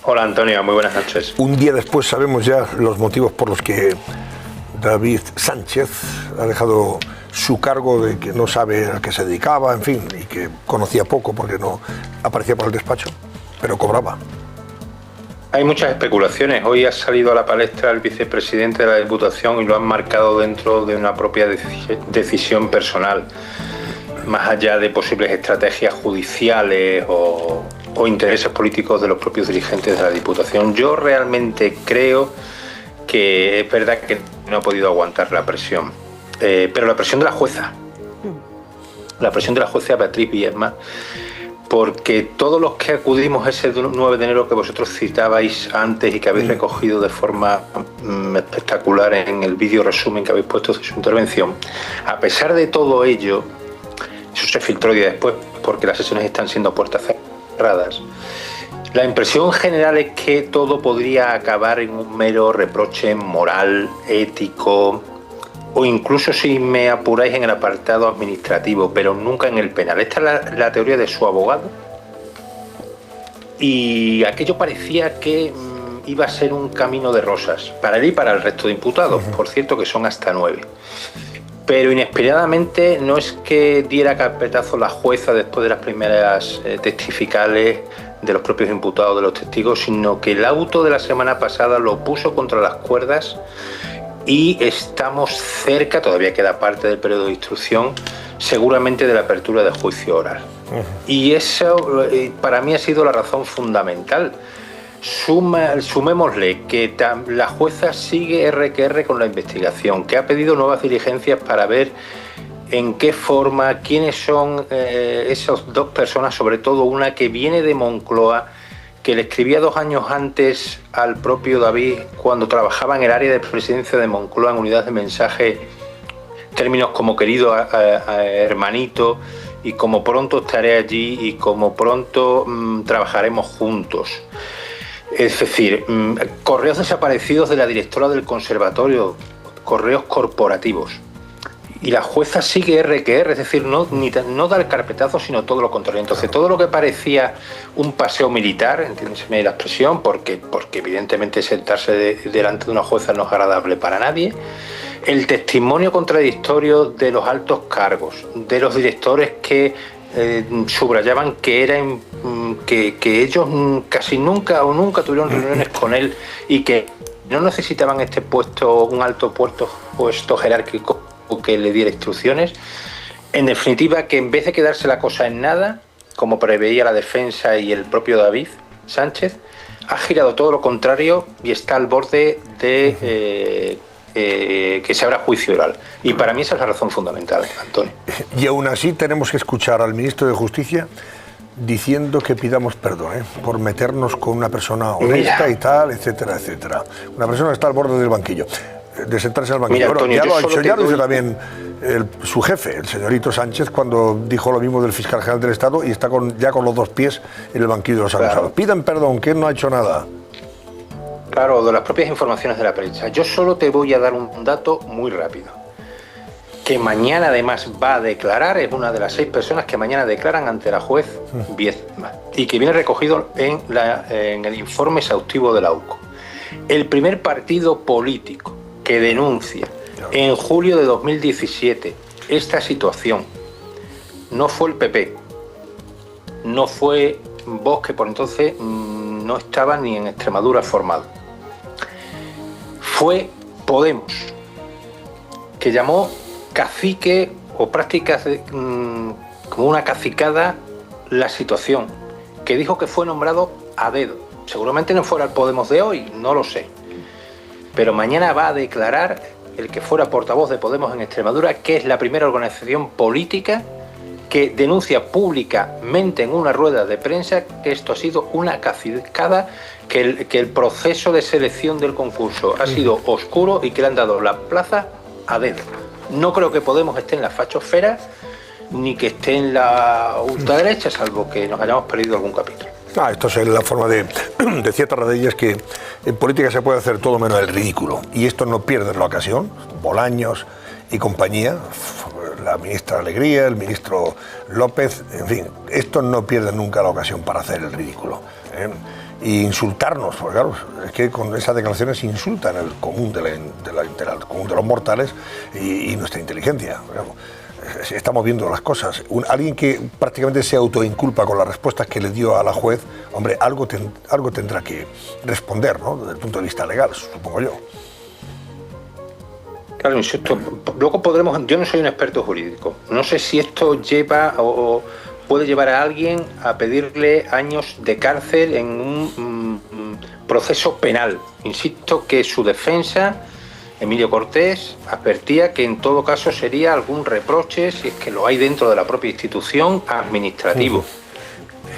Hola Antonio, muy buenas noches. Un día después sabemos ya los motivos por los que David Sánchez ha dejado su cargo, de que no sabe a qué se dedicaba, en fin, y que conocía poco porque no aparecía por el despacho, pero cobraba. Hay muchas especulaciones. Hoy ha salido a la palestra el vicepresidente de la Diputación y lo han marcado dentro de una propia decisión personal, más allá de posibles estrategias judiciales o intereses políticos de los propios dirigentes de la Diputación. Yo realmente creo que es verdad que no ha podido aguantar la presión, pero la presión de la jueza Beatriz Viesma, porque todos los que acudimos ese 9 de enero que vosotros citabais antes y que habéis recogido de forma espectacular en el vídeo resumen que habéis puesto de su intervención, a pesar de todo ello, eso se filtró día después porque las sesiones están siendo a puertas cerradas, la impresión general es que todo podría acabar en un mero reproche moral, ético, o incluso, si me apuráis, en el apartado administrativo, pero nunca en el penal. Esta es la teoría de su abogado, y aquello parecía que iba a ser un camino de rosas para él y para el resto de imputados, por cierto, que son hasta 9. Pero inesperadamente no es que diera carpetazo la jueza después de las primeras testificales de los propios imputados, de los testigos, sino que el auto de la semana pasada lo puso contra las cuerdas. Y estamos cerca, todavía queda parte del periodo de instrucción, seguramente de la apertura del juicio oral. Y eso para mí ha sido la razón fundamental. Sumémosle que la jueza sigue R con la investigación, que ha pedido nuevas diligencias para ver en qué forma, quiénes son esas dos personas, sobre todo una que viene de Moncloa, que le escribía 2 años antes al propio David cuando trabajaba en el área de presidencia de Moncloa en unidades de mensaje, términos como querido hermanito, y como pronto estaré allí y como pronto trabajaremos juntos. Es decir, correos desaparecidos de la directora del conservatorio, correos corporativos. Y la jueza sigue es decir, no da el carpetazo, sino todo lo contrario. Entonces, todo lo que parecía un paseo militar, entiéndeseme la expresión, porque evidentemente sentarse delante de una jueza no es agradable para nadie, el testimonio contradictorio de los altos cargos, de los directores que subrayaban que ellos casi nunca tuvieron reuniones con él y que no necesitaban un alto puesto jerárquico que le diera instrucciones. En definitiva, que en vez de quedarse la cosa en nada, como preveía la defensa y el propio David Sánchez, ha girado todo lo contrario y está al borde de que se abra juicio oral. Y para mí esa es la razón fundamental, Antonio. Y aún así tenemos que escuchar al ministro de Justicia diciendo que pidamos perdón por meternos con una persona honesta y tal, etcétera, etcétera. Una persona que está al borde del banquillo, de sentarse al banquillo. Mira, Antonio, ya lo ha hecho también su jefe, el señorito Sánchez, cuando dijo lo mismo del fiscal general del Estado, y está ya con los 2 pies en el banquillo de los acusados. Claro. Pidan perdón, que él no ha hecho nada. Claro, de las propias informaciones de la prensa. Yo solo te voy a dar un dato muy rápido. Que mañana además va a declarar, es una de las 6 personas que mañana declaran ante la juez Viesma, y que viene recogido en el informe exhaustivo de la UCO. El primer partido político que denuncia en julio de 2017 esta situación no fue el PP, no fue Vox, que por entonces no estaba ni en Extremadura formado, fue Podemos, que llamó cacique o prácticas como una cacicada la situación, que dijo que fue nombrado a dedo. Seguramente no fuera el Podemos de hoy, no lo sé, pero mañana va a declarar el que fuera portavoz de Podemos en Extremadura, que es la primera organización política que denuncia públicamente en una rueda de prensa que esto ha sido una cacicada, que el proceso de selección del concurso ha sido oscuro y que le han dado la plaza a dedo. No creo que Podemos esté en la fachosfera ni que esté en la ultraderecha, salvo que nos hayamos perdido algún capítulo. Esto es la forma de ciertas rodillas, que en política se puede hacer todo menos el ridículo, y esto no pierde la ocasión. Bolaños y compañía, la ministra Alegría, el ministro López, en fin, estos no pierden nunca la ocasión para hacer el ridículo, insultarnos, porque claro, es que con esas declaraciones insultan el común común de los mortales y nuestra inteligencia. Digamos. Estamos viendo las cosas. Alguien que prácticamente se autoinculpa con las respuestas que le dio a la juez, hombre, algo tendrá que responder, ¿no? Desde el punto de vista legal, supongo yo. Claro, insisto, luego podremos, yo no soy un experto jurídico, no sé si esto lleva o puede llevar a alguien a pedirle años de cárcel en un proceso penal. Insisto que su defensa, Emilio Cortés, advertía que en todo caso sería algún reproche, si es que lo hay dentro de la propia institución, administrativo.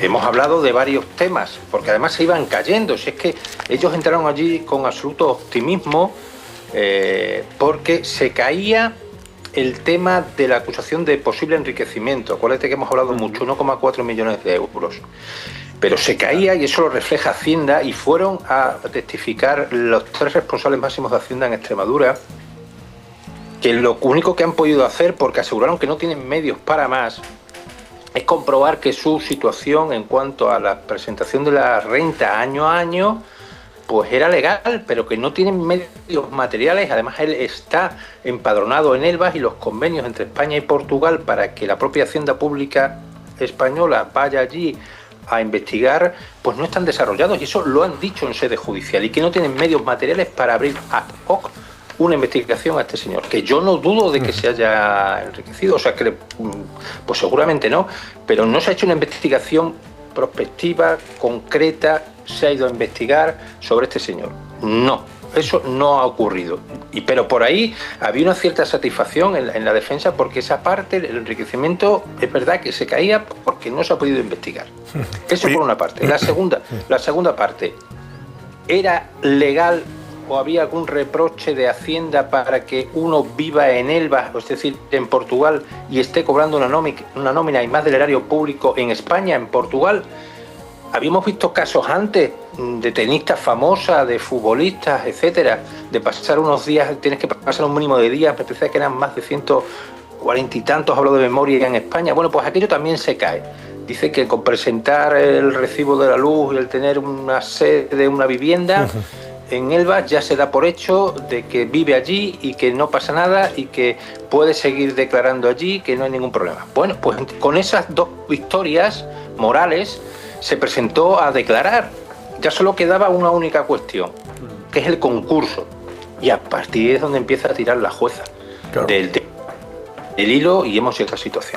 Hemos hablado de varios temas, porque además se iban cayendo, si es que ellos entraron allí con absoluto optimismo, porque se caía el tema de la acusación de posible enriquecimiento. Acuérdate que hemos hablado mucho, 1,4 millones de euros. Pero se caía, y eso lo refleja Hacienda, y fueron a testificar los 3 responsables máximos de Hacienda en Extremadura, que lo único que han podido hacer, porque aseguraron que no tienen medios para más, es comprobar que su situación en cuanto a la presentación de la renta año a año pues era legal, pero que no tienen medios materiales. Además, él está empadronado en Elvas y los convenios entre España y Portugal para que la propia Hacienda Pública española vaya allí a investigar, pues no están desarrollados, y eso lo han dicho en sede judicial, y que no tienen medios materiales para abrir ad hoc una investigación a este señor, que yo no dudo de que se haya enriquecido, o sea, que pues seguramente no, pero no se ha hecho una investigación prospectiva, concreta, se ha ido a investigar sobre este señor. No, eso no ha ocurrido. Pero por ahí había una cierta satisfacción en la defensa, porque esa parte, el enriquecimiento, es verdad que se caía porque no se ha podido investigar. Eso por una parte. La segunda parte, ¿era legal o había algún reproche de Hacienda para que uno viva en Elvas, es decir, en Portugal, y esté cobrando una nómina y más del erario público en España, en Portugal? Habíamos visto casos antes de tenistas famosas, de futbolistas, etcétera, de pasar unos días, tienes que pasar un mínimo de días, me parece que eran más de 140 y tantos, hablo de memoria, en España. Bueno, pues aquello también se cae. Dice que con presentar el recibo de la luz y el tener una sede, una vivienda en Elvas, ya se da por hecho de que vive allí y que no pasa nada y que puede seguir declarando allí, que no hay ningún problema. Bueno, pues con esas 2 victorias morales se presentó a declarar. Ya solo quedaba una única cuestión, que es el concurso. Y a partir de donde empieza a tirar la jueza del hilo, y hemos llegado a esta situación.